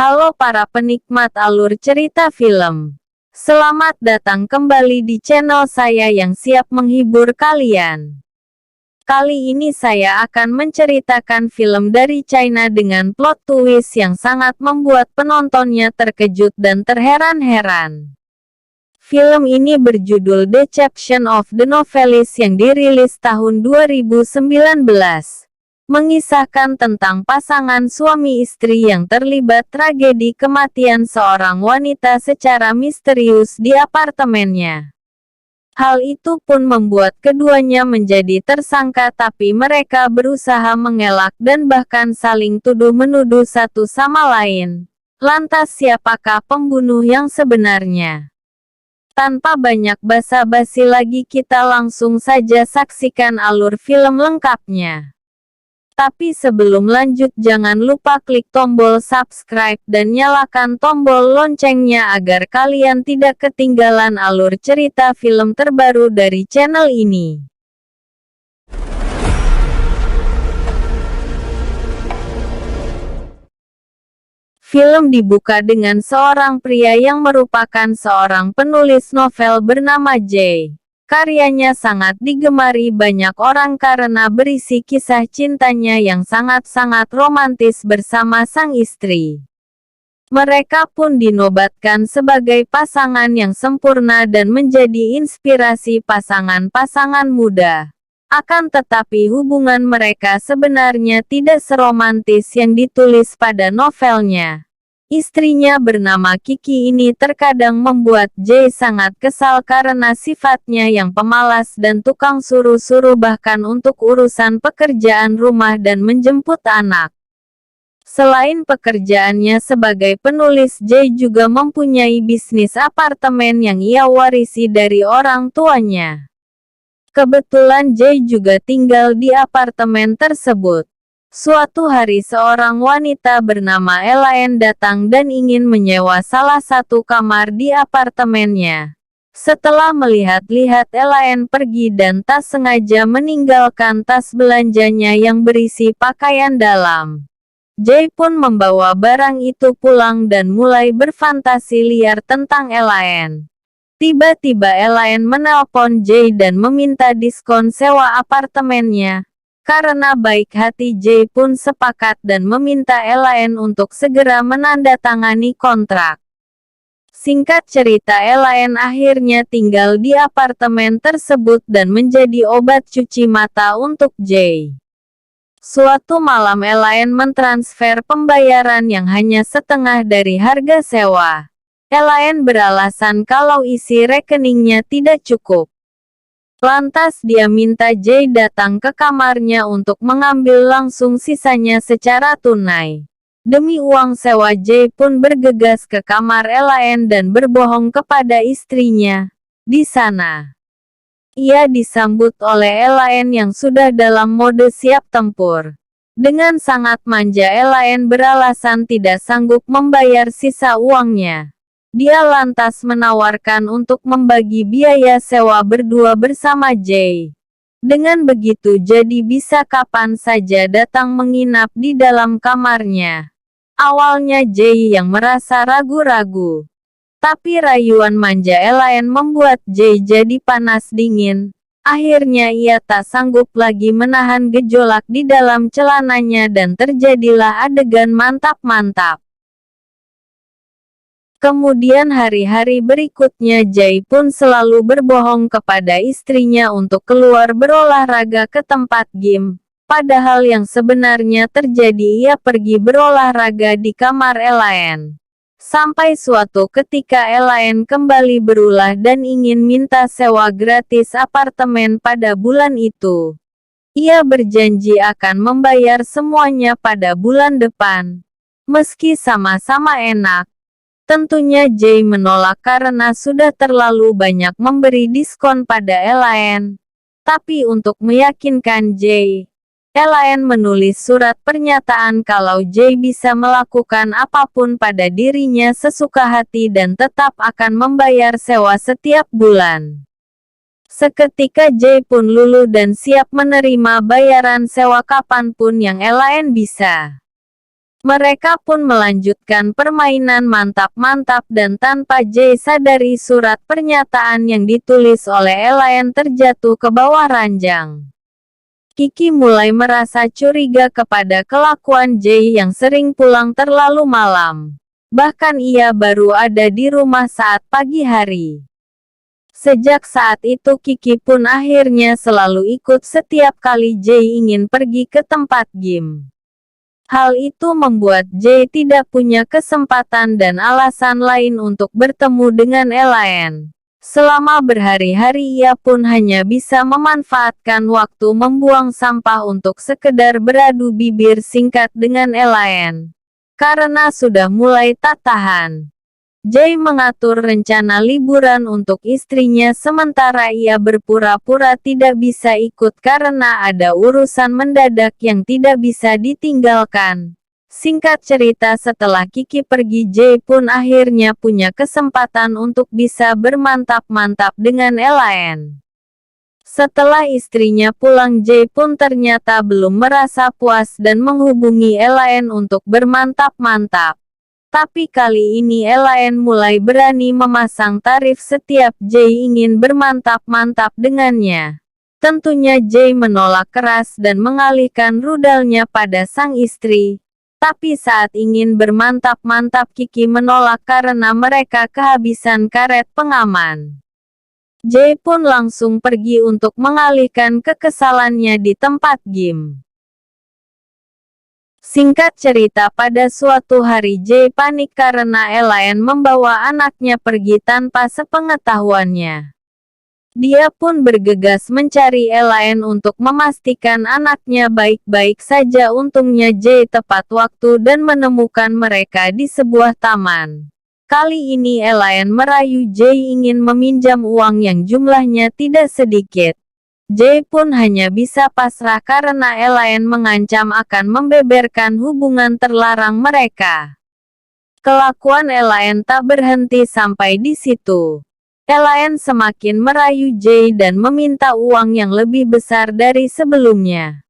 Halo para penikmat alur cerita film. Selamat datang kembali di channel saya yang siap menghibur kalian. Kali ini saya akan menceritakan film dari China dengan plot twist yang sangat membuat penontonnya terkejut dan terheran-heran. Film ini berjudul Deception of the Novelist yang dirilis tahun 2019. Mengisahkan tentang pasangan suami istri yang terlibat tragedi kematian seorang wanita secara misterius di apartemennya. Hal itu pun membuat keduanya menjadi tersangka, tapi mereka berusaha mengelak dan bahkan saling tuduh-menuduh satu sama lain. Lantas siapakah pembunuh yang sebenarnya? Tanpa banyak basa-basi lagi, kita langsung saja saksikan alur film lengkapnya. Tapi sebelum lanjut, jangan lupa klik tombol subscribe dan nyalakan tombol loncengnya agar kalian tidak ketinggalan alur cerita film terbaru dari channel ini. Film dibuka dengan seorang pria yang merupakan seorang penulis novel bernama Jay. Karyanya sangat digemari banyak orang karena berisi kisah cintanya yang sangat-sangat romantis bersama sang istri. Mereka pun dinobatkan sebagai pasangan yang sempurna dan menjadi inspirasi pasangan-pasangan muda. Akan tetapi hubungan mereka sebenarnya tidak seromantis yang ditulis pada novelnya. Istrinya bernama Kiki ini terkadang membuat Jay sangat kesal karena sifatnya yang pemalas dan tukang suruh-suruh, bahkan untuk urusan pekerjaan rumah dan menjemput anak. Selain pekerjaannya sebagai penulis, Jay juga mempunyai bisnis apartemen yang ia warisi dari orang tuanya. Kebetulan Jay juga tinggal di apartemen tersebut. Suatu hari seorang wanita bernama Elaine datang dan ingin menyewa salah satu kamar di apartemennya. Setelah melihat-lihat, Elaine pergi dan tak sengaja meninggalkan tas belanjanya yang berisi pakaian dalam. Jay pun membawa barang itu pulang dan mulai berfantasi liar tentang Elaine. Tiba-tiba Elaine menelpon Jay dan meminta diskon sewa apartemennya. Karena baik hati, Jay pun sepakat dan meminta Elaine untuk segera menandatangani kontrak. Singkat cerita, Elaine akhirnya tinggal di apartemen tersebut dan menjadi obat cuci mata untuk Jay. Suatu malam Elaine mentransfer pembayaran yang hanya setengah dari harga sewa. Elaine beralasan kalau isi rekeningnya tidak cukup. Lantas dia minta Jay datang ke kamarnya untuk mengambil langsung sisanya secara tunai. Demi uang sewa, Jay pun bergegas ke kamar Elaine dan berbohong kepada istrinya. Di sana, ia disambut oleh Elaine yang sudah dalam mode siap tempur. Dengan sangat manja, Elaine beralasan tidak sanggup membayar sisa uangnya. Dia lantas menawarkan untuk membagi biaya sewa berdua bersama Jay. Dengan begitu jadi bisa kapan saja datang menginap di dalam kamarnya. Awalnya Jay yang merasa ragu-ragu. Tapi rayuan manja Elaine membuat Jay jadi panas dingin. Akhirnya ia tak sanggup lagi menahan gejolak di dalam celananya dan terjadilah adegan mantap-mantap. Kemudian hari-hari berikutnya Jay pun selalu berbohong kepada istrinya untuk keluar berolahraga ke tempat gym. Padahal yang sebenarnya terjadi, ia pergi berolahraga di kamar Elaine. Sampai suatu ketika Elaine kembali berulah dan ingin minta sewa gratis apartemen pada bulan itu. Ia berjanji akan membayar semuanya pada bulan depan. Meski sama-sama enak, tentunya Jay menolak karena sudah terlalu banyak memberi diskon pada Elaine. Tapi untuk meyakinkan Jay, Elaine menulis surat pernyataan kalau Jay bisa melakukan apapun pada dirinya sesuka hati dan tetap akan membayar sewa setiap bulan. Seketika Jay pun luluh dan siap menerima bayaran sewa kapanpun yang Elaine bisa. Mereka pun melanjutkan permainan mantap-mantap dan tanpa Jae sadari surat pernyataan yang ditulis oleh Elaine terjatuh ke bawah ranjang. Kiki mulai merasa curiga kepada kelakuan Jae yang sering pulang terlalu malam. Bahkan ia baru ada di rumah saat pagi hari. Sejak saat itu Kiki pun akhirnya selalu ikut setiap kali Jae ingin pergi ke tempat gym. Hal itu membuat Jae tidak punya kesempatan dan alasan lain untuk bertemu dengan Elaine. Selama berhari-hari ia pun hanya bisa memanfaatkan waktu membuang sampah untuk sekedar beradu bibir singkat dengan Elaine. Karena sudah mulai tak tahan. Jae mengatur rencana liburan untuk istrinya sementara ia berpura-pura tidak bisa ikut karena ada urusan mendadak yang tidak bisa ditinggalkan. Singkat cerita setelah Kiki pergi Jae pun akhirnya punya kesempatan untuk bisa bermantap-mantap dengan Elaine. Setelah istrinya pulang Jae pun ternyata belum merasa puas dan menghubungi Elaine untuk bermantap-mantap. Tapi kali ini Elaine mulai berani memasang tarif setiap Jae ingin bermantap-mantap dengannya. Tentunya Jae menolak keras dan mengalihkan rudalnya pada sang istri. Tapi saat ingin bermantap-mantap Kiki menolak karena mereka kehabisan karet pengaman. Jae pun langsung pergi untuk mengalihkan kekesalannya di tempat gym. Singkat cerita pada suatu hari Jae panik karena Elaine membawa anaknya pergi tanpa sepengetahuannya. Dia pun bergegas mencari Elaine untuk memastikan anaknya baik-baik saja. Untungnya Jae tepat waktu dan menemukan mereka di sebuah taman. Kali ini Elaine merayu Jae ingin meminjam uang yang jumlahnya tidak sedikit. Jae pun hanya bisa pasrah karena Elaine mengancam akan membeberkan hubungan terlarang mereka. Kelakuan Elaine tak berhenti sampai di situ. Elaine semakin merayu Jae dan meminta uang yang lebih besar dari sebelumnya.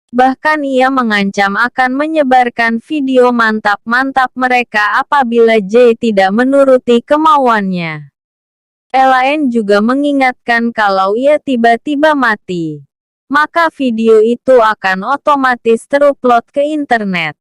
Bahkan ia mengancam akan menyebarkan video mantap-mantap mereka apabila Jae tidak menuruti kemauannya. Elaine juga mengingatkan kalau ia tiba-tiba mati, maka video itu akan otomatis terupload ke internet.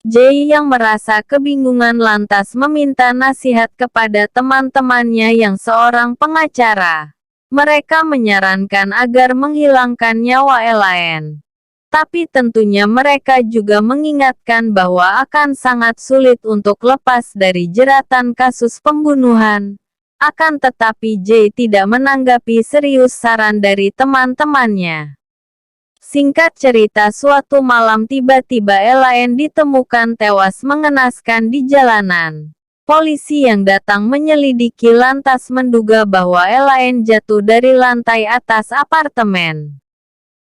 Jae yang merasa kebingungan lantas meminta nasihat kepada teman-temannya yang seorang pengacara. Mereka menyarankan agar menghilangkan nyawa Elaine. Tapi tentunya mereka juga mengingatkan bahwa akan sangat sulit untuk lepas dari jeratan kasus pembunuhan. Akan tetapi Jae tidak menanggapi serius saran dari teman-temannya. Singkat cerita suatu malam tiba-tiba Elaine ditemukan tewas mengenaskan di jalanan. Polisi yang datang menyelidiki lantas menduga bahwa Elaine jatuh dari lantai atas apartemen.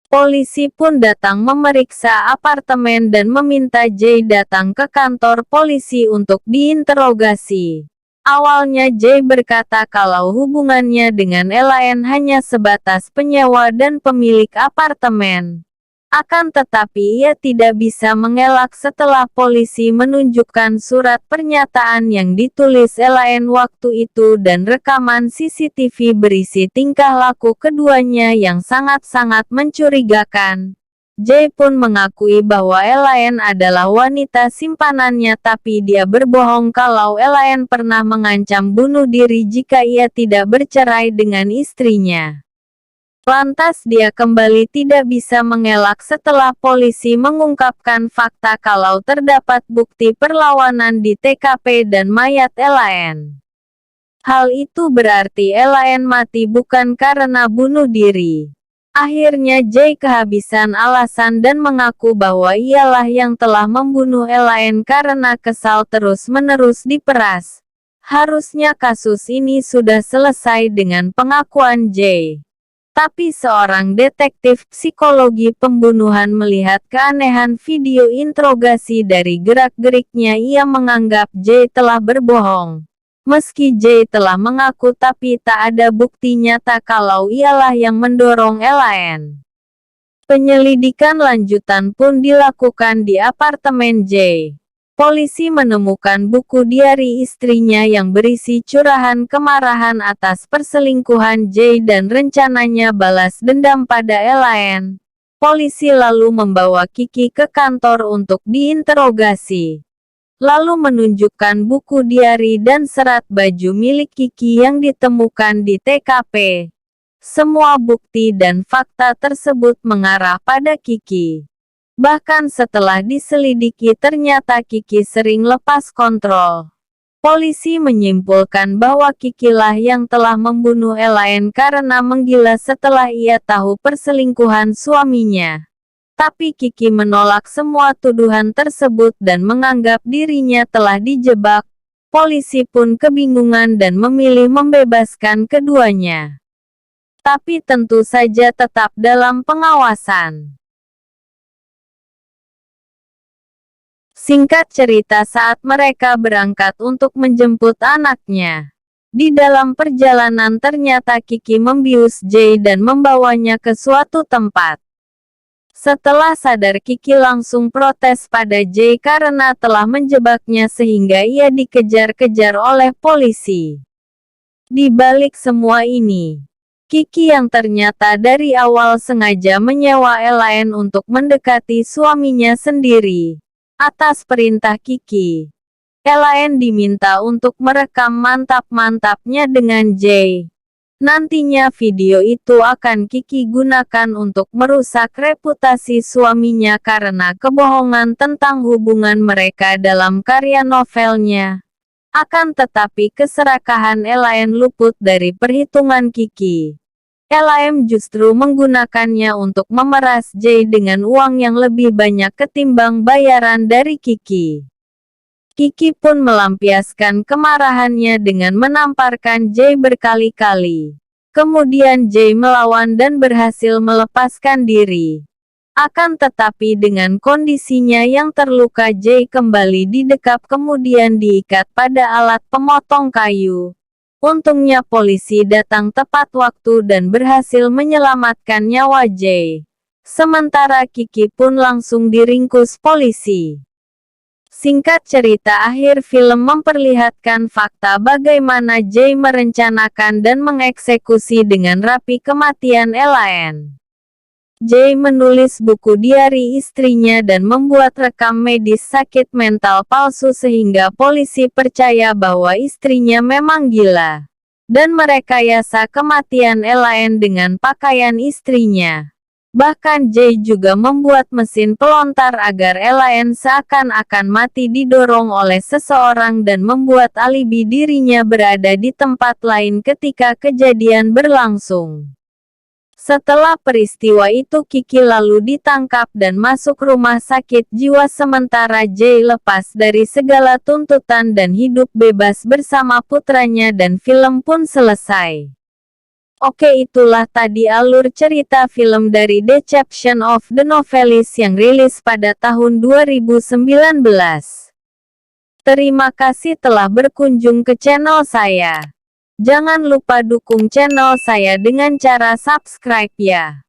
Polisi pun datang memeriksa apartemen dan meminta Jae datang ke kantor polisi untuk diinterogasi. Awalnya Jae berkata kalau hubungannya dengan Elaine hanya sebatas penyewa dan pemilik apartemen. Akan tetapi ia tidak bisa mengelak setelah polisi menunjukkan surat pernyataan yang ditulis Elaine waktu itu dan rekaman CCTV berisi tingkah laku keduanya yang sangat-sangat mencurigakan. Jae pun mengakui bahwa Elaine adalah wanita simpanannya tapi dia berbohong kalau Elaine pernah mengancam bunuh diri jika ia tidak bercerai dengan istrinya. Lantas dia kembali tidak bisa mengelak setelah polisi mengungkapkan fakta kalau terdapat bukti perlawanan di TKP dan mayat Elaine. Hal itu berarti Elaine mati bukan karena bunuh diri. Akhirnya Jae kehabisan alasan dan mengaku bahwa ialah yang telah membunuh Elaine karena kesal terus-menerus diperas. Harusnya kasus ini sudah selesai dengan pengakuan Jae. Tapi seorang detektif psikologi pembunuhan melihat keanehan video interogasi dari gerak-geriknya. Ia menganggap Jae telah berbohong. Meski Jae telah mengaku tapi tak ada bukti nyata kalau ialah yang mendorong Elaine. Penyelidikan lanjutan pun dilakukan di apartemen J. Polisi menemukan buku diari istrinya yang berisi curahan kemarahan atas perselingkuhan J dan rencananya balas dendam pada Elaine. Polisi lalu membawa Kiki ke kantor untuk diinterogasi. Lalu menunjukkan buku diari dan serat baju milik Kiki yang ditemukan di TKP. Semua bukti dan fakta tersebut mengarah pada Kiki. Bahkan setelah diselidiki ternyata Kiki sering lepas kontrol. Polisi menyimpulkan bahwa Kikilah yang telah membunuh Elaine karena menggila setelah ia tahu perselingkuhan suaminya. Tapi Kiki menolak semua tuduhan tersebut dan menganggap dirinya telah dijebak. Polisi pun kebingungan dan memilih membebaskan keduanya. Tapi tentu saja tetap dalam pengawasan. Singkat cerita, saat mereka berangkat untuk menjemput anaknya. Di dalam perjalanan ternyata Kiki membius Jay dan membawanya ke suatu tempat. Setelah sadar Kiki langsung protes pada Jay karena telah menjebaknya sehingga ia dikejar-kejar oleh polisi. Di balik semua ini, Kiki yang ternyata dari awal sengaja menyewa Elaine untuk mendekati suaminya sendiri. Atas perintah Kiki, Elaine diminta untuk merekam mantap-mantapnya dengan Jay. Nantinya video itu akan Kiki gunakan untuk merusak reputasi suaminya karena kebohongan tentang hubungan mereka dalam karya novelnya. Akan tetapi keserakahan Elaine luput dari perhitungan Kiki. Elaine justru menggunakannya untuk memeras Jay dengan uang yang lebih banyak ketimbang bayaran dari Kiki. Kiki pun melampiaskan kemarahannya dengan menamparkan Jay berkali-kali. Kemudian Jay melawan dan berhasil melepaskan diri. Akan tetapi dengan kondisinya yang terluka, Jay kembali didekap kemudian diikat pada alat pemotong kayu. Untungnya polisi datang tepat waktu dan berhasil menyelamatkan nyawa Jay. Sementara Kiki pun langsung diringkus polisi. Singkat cerita, akhir film memperlihatkan fakta bagaimana Jay merencanakan dan mengeksekusi dengan rapi kematian Elaine. Jay menulis buku diari istrinya dan membuat rekam medis sakit mental palsu sehingga polisi percaya bahwa istrinya memang gila. Dan merekayasa kematian Elaine dengan pakaian istrinya. Bahkan Jay juga membuat mesin pelontar agar Elaine seakan-akan mati didorong oleh seseorang dan membuat alibi dirinya berada di tempat lain ketika kejadian berlangsung. Setelah peristiwa itu Kiki lalu ditangkap dan masuk rumah sakit jiwa sementara Jay lepas dari segala tuntutan dan hidup bebas bersama putranya dan film pun selesai. Oke, itulah tadi alur cerita film dari Deception of the Novelist yang rilis pada tahun 2019. Terima kasih telah berkunjung ke channel saya. Jangan lupa dukung channel saya dengan cara subscribe ya.